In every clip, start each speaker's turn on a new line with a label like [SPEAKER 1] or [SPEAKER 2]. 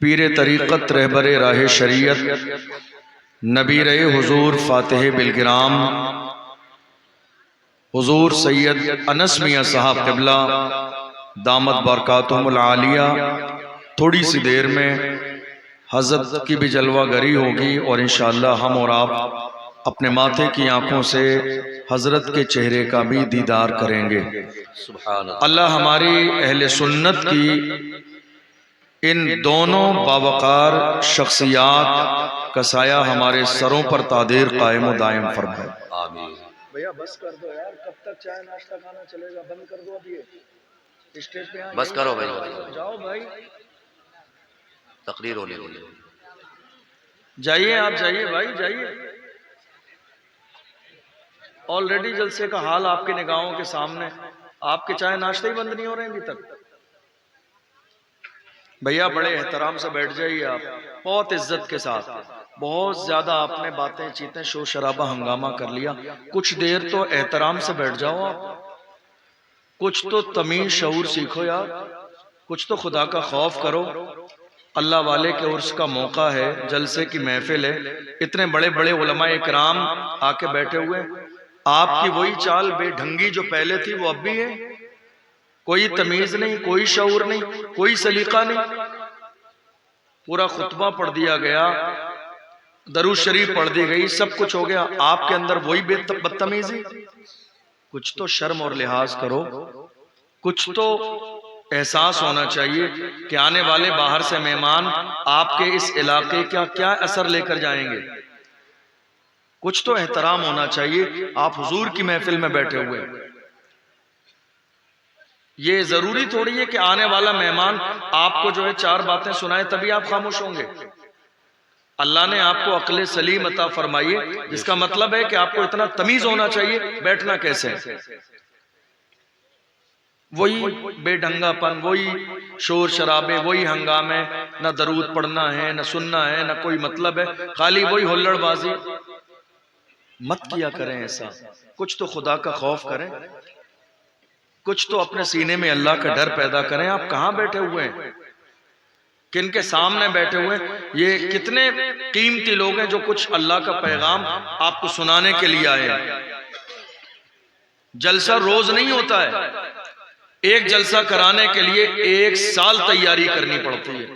[SPEAKER 1] पीर तरीक़त रहबर राह शरीयत नबीर हुजूर फ़ातिह बिलगिराम हुजूर सैयद अनस मियाँ साहब क़िबला दामत बरकातुहुमुल आलिया थोड़ी सी देर में हज़रत की भी जलवागरी होगी और इंशाअल्लाह हम और आप अपने माथे की आंखों से हज़रत के चेहरे का भी दीदार करेंगे। अल्लाह हमारी अहले सुन्नत की इन दोनों बावकार शख्सियात का साया हमारे सरों पर तादीर कायम व दायम फरमाए। आमीन। भैया बस कर दो यार, कब तक चाय नाश्ता खाना चलेगा? बंद कर दो अभी स्टेज पे। बस करो भाई, जाओ भाई, तकरीर होने वाली। जाइए आप, जाइए भाई, जाइए। ऑलरेडी जलसे का हाल आपकी निगाहों के सामने, आपके चाय नाश्ते ही बंद नहीं हो रहे हैं अभी तक। भैया बड़े एहतराम से बैठ जाइए आप, बहुत इज्जत के साथ। बहुत ज्यादा आपने बातें चीतें शोर शराबा हंगामा कर लिया, कुछ देर तो एहतराम से बैठ जाओ आप। कुछ तो तमीज शऊर सीखो यार, कुछ तो खुदा का खौफ करो। अल्लाह वाले के उर्स का मौका है, जलसे की महफिल है, इतने बड़े बड़े उलमा इकराम आके बैठे हुए। आपकी वही चाल बेढंगी जो पहले थी वो अब भी है। कोई तमीज नहीं, कोई शऊर नहीं, कोई सलीका नहीं। पूरा खुतबा पढ़ दिया गया, दरूद शरीफ पढ़ दी गई, सब कुछ हो गया, आपके अंदर वही बदतमीजी। कुछ तो शर्म और लिहाज करो, कुछ तो एहसास होना चाहिए कि आने वाले बाहर से मेहमान आपके इस इलाके का क्या असर लेकर जाएंगे। कुछ तो एहतराम होना चाहिए। आप हुजूर की महफिल में बैठे हुए, ये जरूरी थोड़ी है कि आने वाला मेहमान आपको जो है चार बातें सुनाए तभी आप खामोश होंगे। अल्लाह ने आपको अक्ल सलीम अता फरमाई है, जिसका मतलब है कि आपको इतना तमीज होना चाहिए बैठना कैसे है। वही बेढंगापन, वही शोर शराबे, वही हंगामे, न दरूद पढ़ना है, न सुनना है, न कोई मतलब है, खाली वही हुल्लड़बाजी। मत किया करें ऐसा। कुछ तो खुदा का खौफ करें, कुछ तो अपने सीने में अल्लाह का डर पैदा करें। आप कहां बैठे हुए हैं, किनके सामने बैठे हुए हैं? ये कितने कीमती लोग हैं जो कुछ अल्लाह का पैगाम आपको सुनाने के लिए आए हैं। जलसा रोज नहीं होता है, एक जलसा कराने के लिए 1 साल तैयारी करनी पड़ती है।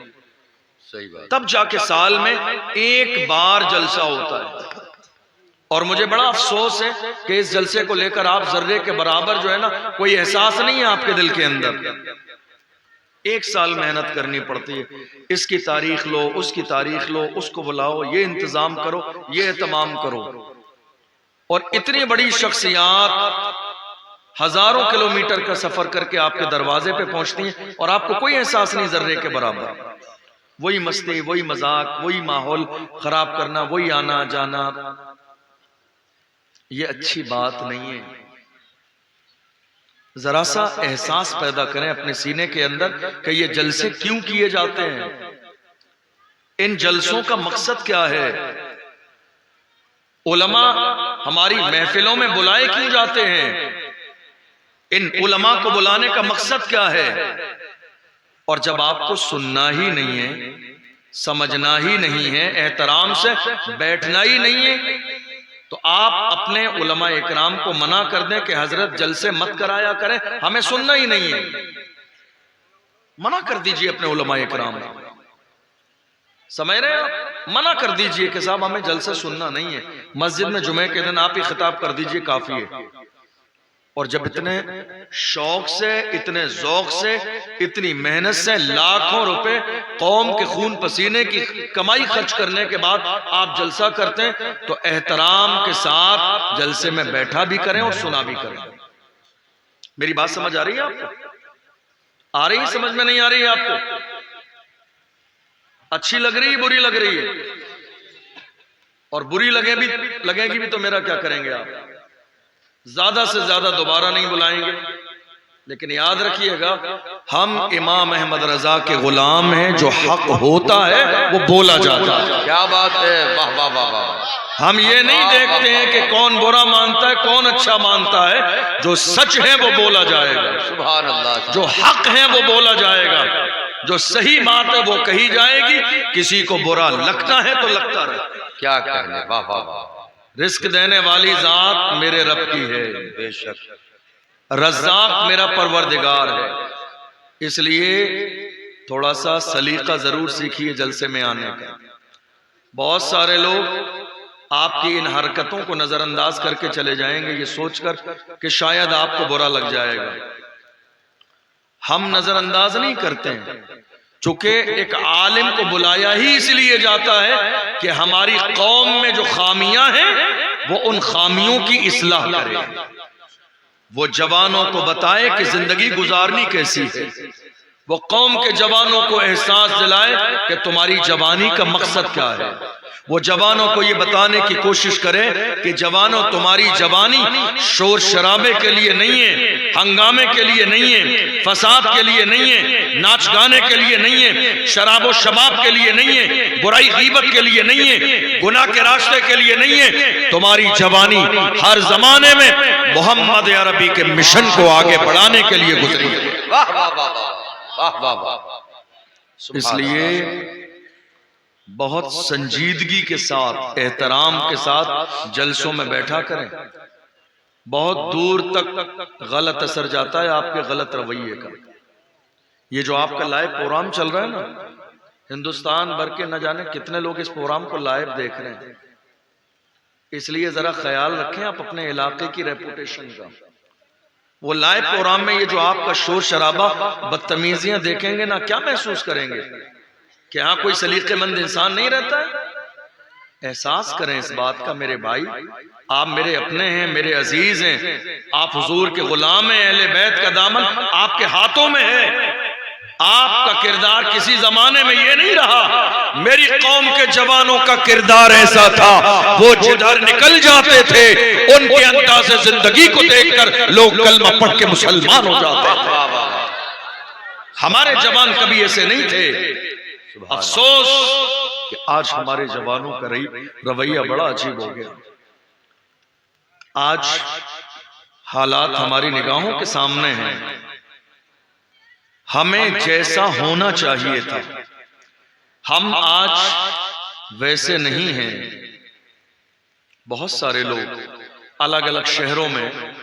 [SPEAKER 1] सही बात। तब जाके साल में एक बार जलसा होता है। और मुझे बड़ा अफसोस है कि इस जलसे को लेकर आप जर्रे के बराबर जो है ना, कोई एहसास नहीं है आपके दिल के अंदर। 1 साल मेहनत करनी पड़ती है। इसकी तारीख लो, उसकी तारीख लो, उसको बुलाओ, ये इंतजाम करो, ये एहतमाम करो। और इतनी बड़ी शख्सियात हजारों किलोमीटर का सफर करके आपके दरवाजे पे पहुंचती हैं और आपको कोई एहसास नहीं जर्रे के बराबर। वही मस्ती, वही मजाक, वही माहौल खराब करना, वही आना जाना, ये अच्छी बात नहीं है। जरा सा एहसास पैदा करें अपने सीने के अंदर कि ये जलसे क्यों किए जाते हैं, इन जलसों का मकसद क्या है, उलमा हमारी महफिलों में बुलाए क्यों जाते हैं, इन उलमा को बुलाने का मकसद क्या है। और जब आपको सुनना ही नहीं है, समझना ही नहीं है, एहतराम से बैठना ही नहीं है, तो आप अपने उलमा इकराम को मना कर दें कि हजरत जलसे मत कराया करें, हमें सुनना ही नहीं है। मना कर दीजिए अपने उलमा इकराम को, समझ रहे हैं आप? मना कर दीजिए कि साहब हमें जलसा सुनना नहीं है। मस्जिद में जुमे के दिन आप ही खिताब कर दीजिए, काफी है। और जब इतने शौक से, इतने जौक से, इतनी मेहनत से लाखों रुपए कौम के खून पसीने की कमाई खर्च करने के बाद आप जलसा करते हैं, तो एहतराम के साथ जलसे में बैठा भी करें और सुना भी करें। मेरी बात समझ आ रही है आपको? आ रही है? समझ में नहीं आ रही है आपको? अच्छी लग रही है, बुरी लग रही है? और बुरी लगेगी भी तो मेरा क्या करेंगे आप? ज्यादा से ज्यादा दोबारा नहीं बुलाएंगे। लेकिन याद रखिएगा, हम इमाम अहमद रजा के गुलाम हैं। जो हक होता है वो बोला जाता है। क्या बात है, वाह वाह वाह वाह। हम ये नहीं देखते हैं कि कौन बुरा मानता है, कौन अच्छा मानता है। जो सच है वो बोला जाएगा, सुभान अल्लाह। जो हक है वो बोला जाएगा। जो सही बात है वो कही जाएगी, किसी को बुरा लगता है तो लगता रहे।
[SPEAKER 2] क्या कहने, वाह वाह वाह।
[SPEAKER 1] रिस्क देने वाली जात मेरे रब की है,
[SPEAKER 2] बेशक।
[SPEAKER 1] रज़्ज़ाक़ मेरा परवरदिगार है। इसलिए थोड़ा सा सलीका जरूर सीखिए जलसे में आने का। बहुत सारे लोग आपकी इन हरकतों को नजरअंदाज करके चले जाएंगे ये सोचकर कि शायद आपको बुरा लग जाएगा। हम नजरअंदाज नहीं करते हैं, चूंकि एक आलिम को बुलाया ही इसलिए जाता है कि हमारी कौम में जो खामियां हैं वो उन खामियों की इस्लाह करे, वो जवानों को बताए कि जिंदगी गुजारनी कैसी है, वो कौम के जवानों को एहसास दिलाए कि तुम्हारी जवानी का मकसद क्या है, वो जवानों को ये बताने की कोशिश करे कि जवानों तुम्हारी जवानी शोर शराबे के लिए नहीं है, हंगामे के लिए नहीं है, फसाद के लिए नहीं है, नाच गाने के लिए नहीं है, शराबो शबाब के लिए नहीं है, बुराई गीबत के लिए नहीं है, गुनाह के रास्ते के लिए नहीं है। तुम्हारी जवानी हर जमाने में मोहम्मद अरबी के मिशन को आगे बढ़ाने के लिए गुजरी है।
[SPEAKER 2] वाह वाह वाह वाह वाह वाह।
[SPEAKER 1] इसलिए बहुत संजीदगी के साथ, एहतराम के साथ जलसों में बैठा करें। बहुत दूर तक गलत असर जाता है आपके गलत रवैये का। ये जो आपका लाइव प्रोग्राम चल रहा है ना, हिंदुस्तान भर के न जाने कितने लोग इस प्रोग्राम को लाइव देख रहे हैं, इसलिए जरा ख्याल रखें आप अपने इलाके की रेपुटेशन का। वो लाइव प्रोग्राम में ये जो आपका शोर शराबा, बदतमीजियां देखेंगे ना, क्या महसूस करेंगे कि यहाँ कोई सलीकेमंद इंसान नहीं रहता है। एहसास करें इस बात का मेरे भाई, आप मेरे अपने हैं, मेरे अजीज हैं, आप हुजूर के गुलाम हैं, अहले बैत का दामन आपके हाथों में है। आपका किरदार किसी जमाने में ये नहीं रहा। मेरी कौम के जवानों का किरदार ऐसा था, वो जिधर निकल जाते थे उनके अंदाज़े जिंदगी को देखकर लोग कलमा पढ़ के मुसलमान हो जाते थे। हमारे जवान कभी ऐसे नहीं थे। अफसोस कि आज हमारे जवानों का रवैया बड़ा अजीब हो गया। आज हालात हमारी निगाहों के सामने हैं। हमें जैसा होना चाहिए था, हम आज वैसे नहीं हैं। बहुत सारे लोग अलग अलग शहरों में,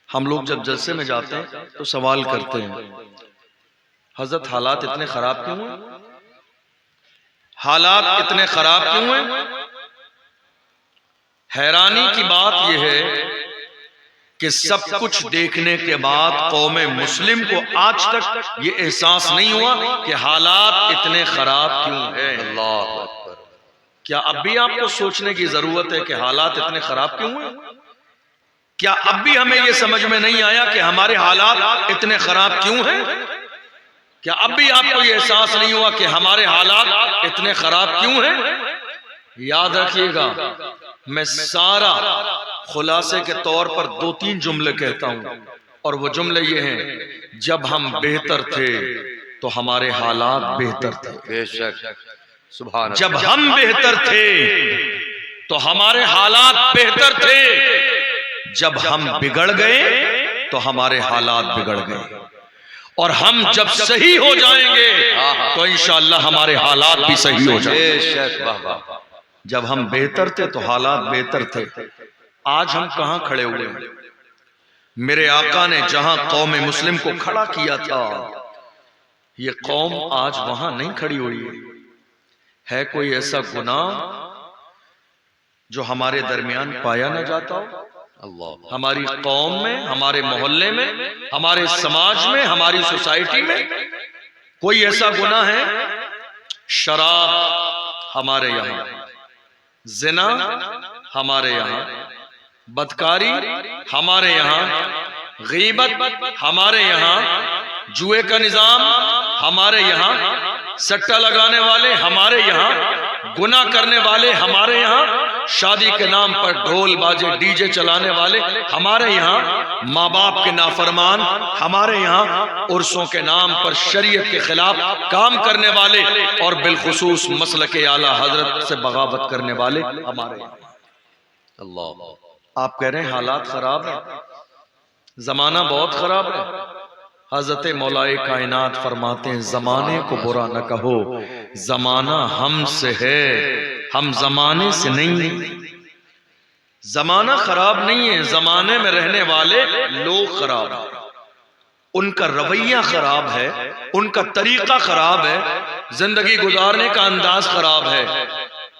[SPEAKER 1] हम लोग जब जलसे में जाते हैं तो सवाल करते हैं, हजरत हालात इतने खराब क्यों हैं? हालात इतने खराब क्यों हैं? हैरानी की बात यह है कि सब कुछ देखने के बाद कौम मुस्लिम को आज तक ये एहसास नहीं हुआ कि हालात इतने खराब क्यों हैं।
[SPEAKER 2] अल्लाह अकबर।
[SPEAKER 1] क्या अब भी आपको सोचने की जरूरत है कि हालात इतने खराब क्यों हैं? क्या अब भी हमें यह समझ में नहीं आया कि हमारे हालात इतने खराब क्यों हैं? क्या अब भी आपको यह एहसास नहीं हुआ कि हमारे हालात इतने खराब क्यों हैं? याद रखिएगा, मैं सारा खुलासे के तौर पर 2-3 जुमले कहता हूं, और वो जुमले ये हैं, जब हम बेहतर थे तो हमारे हालात बेहतर थे।
[SPEAKER 2] बेशक, सुभान अल्लाह।
[SPEAKER 1] जब हम बेहतर थे तो हमारे हालात बेहतर थे। जब हम बिगड़ गए तो हमारे हालात बिगड़ गए। और हम जब सही हो जाएंगे तो इंशाअल्लाह हमारे हालात भी सही हो जाएंगे।
[SPEAKER 2] बेशक, वाह वाह।
[SPEAKER 1] जब हम बेहतर थे तो हालात बेहतर थे। आज हम कहां खड़े हुए हैं? मेरे आका ने जहां कौम मुस्लिम को खड़ा किया था, ये कौम आज वहां नहीं खड़ी हुई है। कोई ऐसा गुनाह जो हमारे दरमियान पाया ना जाता हो?
[SPEAKER 2] अल्लाह।
[SPEAKER 1] हमारी कौम में, हमारे मोहल्ले में, हमारे समाज में, हमारी सोसाइटी में कोई ऐसा गुनाह है? शराब हमारे यहाँ, जिना हमारे यहाँ, बदकारी हमारे यहाँ, गीबत हमारे यहाँ, जुए का निजाम हमारे यहाँ, सट्टा लगाने वाले हमारे यहाँ, गुनाह करने वाले हमारे यहाँ, शादी के नाम पर ढोल बाजे डीजे चलाने वाले हमारे यहाँ, माँ बाप के नाफरमान हमारे यहाँ, उर्सों के नाम पर शरीयत के खिलाफ काम करने वाले और बिलखुसूस मसलक आला हजरत से बगावत करने वाले हमारे यहाँ।
[SPEAKER 2] अल्लाह।
[SPEAKER 1] आप कह रहे हैं हालात खराब है, जमाना बहुत खराब है। हजरत मौलाए कायनात फरमाते हैं जमाने को बुरा न कहो, जमाना हमसे है, हम जमाने से नहीं। जमाना खराब नहीं है, जमाने में रहने वाले लोग खराब हैं, उनका रवैया खराब है, उनका तरीका खराब है, जिंदगी गुजारने का अंदाज खराब है,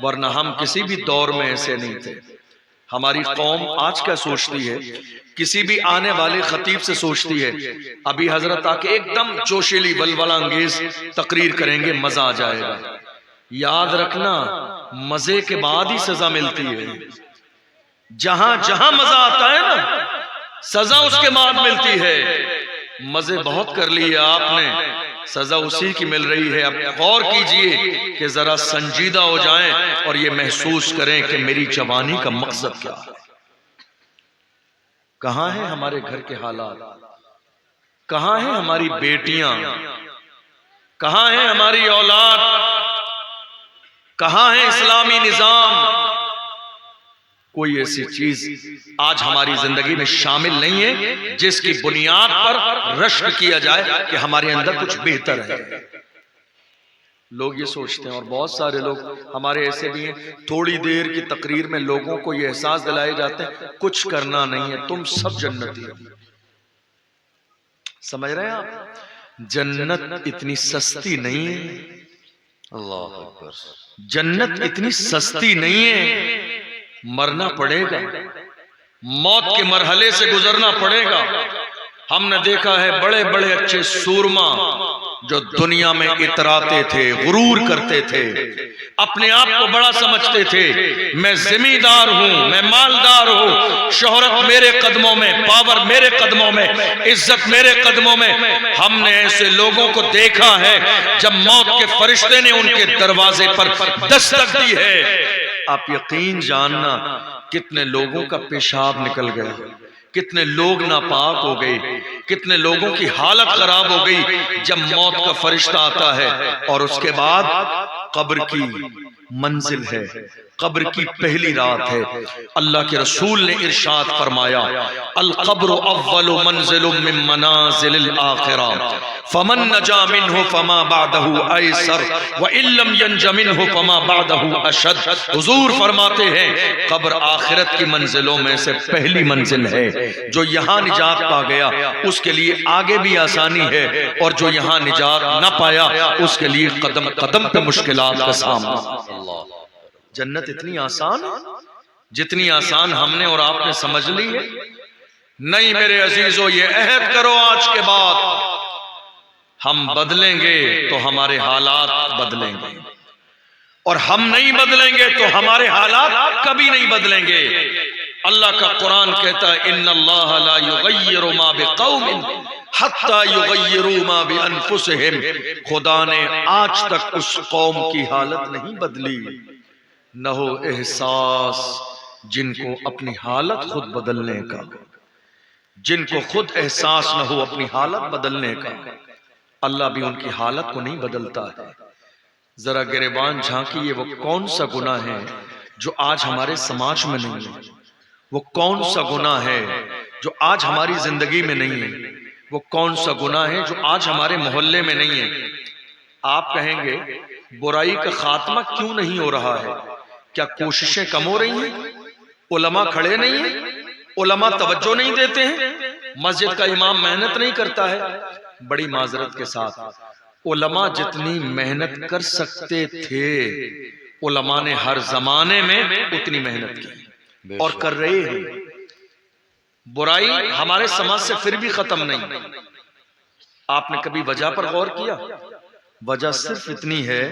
[SPEAKER 1] वरना हम किसी भी दौर में ऐसे नहीं थे। हमारी कौम आज क्या सोचती है, किसी भी आने वाले खतीब से सोचती है अभी हजरत आके एकदम जोशीली बलबला अंगेज तकरीर करेंगे, मजा आ जाएगा। याद रखना, मजे के बाद ही सजा मिलती है। जहां जहां मजा आता है ना, सजा उसके बाद मिलती है। मजे बहुत कर लिए आपने, सजा उसी की मिल रही है। अब गौर कीजिए कि जरा संजीदा हो जाएं और ये महसूस करें कि मेरी जवानी का मकसद क्या है। कहां है हमारे घर के हालात, कहां है हमारी बेटियां, कहां है हमारी औलाद, कहां है इस्लामी निजाम। कोई ऐसी चीज आज हमारी जिंदगी में शामिल नहीं है जिसकी बुनियाद पर रश्क किया जाए कि हमारे अंदर कुछ बेहतर है। लोग ये सोचते हैं, और बहुत सारे लोग हमारे ऐसे भी हैं, थोड़ी देर की तकरीर में लोगों को ये एहसास दिलाए जाते हैं कुछ करना नहीं है, तुम सब जन्नती हो। समझ रहे हैं आप, जन्नत इतनी सस्ती नहीं है।
[SPEAKER 2] अल्लाह अकबर।
[SPEAKER 1] जन्नत इतनी सस्ती नहीं है, मरना पड़ेगा, मौत के मरहले से गुजरना पड़ेगा। हमने देखा है बड़े बड़े अच्छे सूरमा जो दुनिया में इतराते थे, गुरूर करते थे, अपने आप को बड़ा समझते थे, मैं जिम्मेदार हूं, मैं मालदार हूं, शोहरत मेरे कदमों में, पावर मेरे कदमों में, इज्जत मेरे कदमों में। हमने ऐसे लोगों को देखा है जब मौत के फरिश्ते ने उनके दरवाजे पर दस्तक दी है, आप यकीन जानना कितने लोगों का पेशाब निकल गया, कितने लोग नापाक हो गए, कितने लोगों की हालत खराब हो गई जब मौत का फरिश्ता आता है। और उसके बाद कब्र की मंजिल है, कब्र की पहली रात है। अल्लाह के रसूल ने इरशाद फरमाया, अल कब्र अव्वलु मंजिलुम मिन मनाजिलिल आखिरा फमन नजा मिन्हु फमा बादहु अयसर व इल्लम यंज मिन्हु फमा बादहु अशद। हुजूर फरमाते हैं कब्र आखिरत की मंजिलों में से पहली मंजिल है। जो यहाँ निजात पा गया उसके लिए आगे भी आसानी है, और जो यहाँ निजात न पाया उसके लिए कदम कदम पे मुश्किलात का सामना। जन्नत इतनी आसान है जितनी आसान हमने और आपने समझ ली है नहीं। मेरे अजीजों, ये अहद करो आज के बाद हम बदलेंगे तो हमारे हालात बदलेंगे, और हम नहीं बदलेंगे तो हमारे हालात कभी नहीं बदलेंगे। अल्लाह का कुरान कहता है, इन्नल्लाह ला युगय्यिरु मा बिकौमिन हत्ता युगय्यिरु मा बिअनफुसिहिम। खुदा ने आज तक उस कौम की हालत नहीं बदली, न हो एहसास जिनको अपनी हालत खुद बदलने का, जिनको खुद एहसास न हो अपनी हालत बदलने का, अल्लाह भी उनकी हालत को नहीं बदलता है। जरा गिरेबान झांकिए, वो कौन सा गुनाह है जो आज हमारे समाज में नहीं है? वो कौन सा गुनाह है जो आज हमारी जिंदगी में नहीं है? वो कौन सा गुनाह है जो आज हमारे मोहल्ले में नहीं है? आप कहेंगे बुराई का खात्मा क्यों नहीं हो रहा है? क्या कोशिशें कम हो रही हैं? उलमा खड़े नहीं है? उलमा तवज्जो नहीं देते हैं? मस्जिद का इमाम मेहनत नहीं करता है? बड़ी माजरत के साथ, उलमा जितनी मेहनत कर सकते थे उलमा ने हर जमाने में उतनी मेहनत की और कर रहे हैं। बुराई हमारे समाज से फिर भी खत्म नहीं। आपने कभी वजह पर गौर किया? वजह सिर्फ इतनी है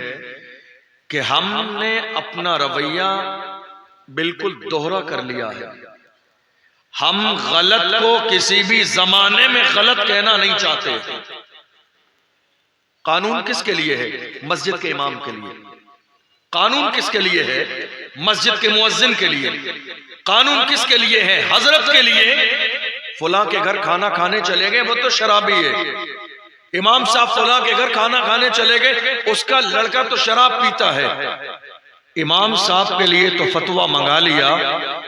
[SPEAKER 1] कि हमने अपना रवैया बिल्कुल दोहरा कर लिया है। हम गलत को किसी भी जमाने में गलत कहना नहीं चाहते। कानून किसके लिए है? मस्जिद के इमाम के लिए। कानून किसके लिए है? मस्जिद के मुअज्जिन के लिए। कानून किसके लिए है? हजरत के लिए। फुला के घर खाना खाने चले गए, वो तो शराबी है। इमाम साहब फुला के घर खाना खाने चले गए, उसका लड़का तो शराब पीता है। इमाम साहब के लिए तो फतवा मंगा लिया,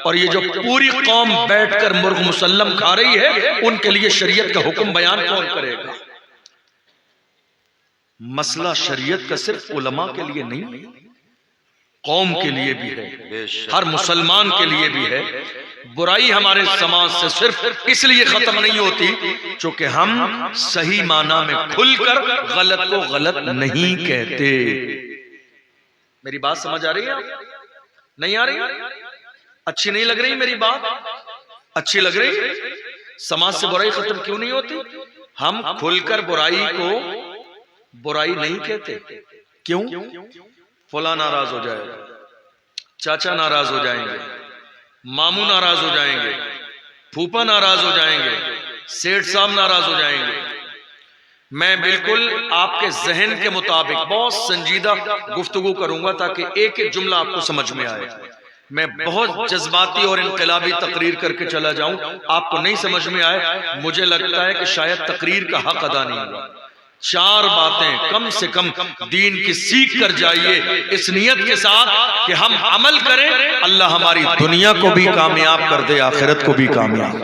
[SPEAKER 1] और ये जो पूरी कौम बैठकर मुर्ग मुसल्लम खा रही है, उनके लिए शरीयत का हुक्म बयान कौन करेगा? मसला शरीयत का सिर्फ उलमा के लिए नहीं, कौम के लिए भी है, हर मुसलमान के लिए भी है। बुराई हमारे समाज से सिर्फ इसलिए खत्म नहीं होती क्योंकि हम सही माना में खुलकर गलत को गलत नहीं कहते। मेरी बात समझ आ रही है? नहीं आ रही? अच्छी नहीं लग रही मेरी बात? अच्छी लग रही? समाज से बुराई खत्म क्यों नहीं होती? हम खुलकर बुराई को बुराई नहीं कहते। क्यों? फला नाराज हो जाएगा, चाचा नाराज हो जाएंगे, मामू नाराज हो जाएंगे, फूफा नाराज हो जाएंगे, सेठ साहब नाराज हो जाएंगे। मैं बिल्कुल आपके जहन के मुताबिक बहुत संजीदा गुफ्तगू करूंगा ताकि एक एक जुमला आपको समझ में आए। मैं बहुत जज्बाती और इनकलाबी तकरीर करके चला जाऊं, आपको नहीं समझ में आए, मुझे लगता है कि शायद तकरीर का हक अदा नहीं हुआ। 4 बातें कम से कम दीन की सीख कर जाइए, इस नियत के साथ कि हम अमल करें, अल्लाह हमारी दुनिया को भी कामयाब कर दे, आखिरत को भी कामयाब।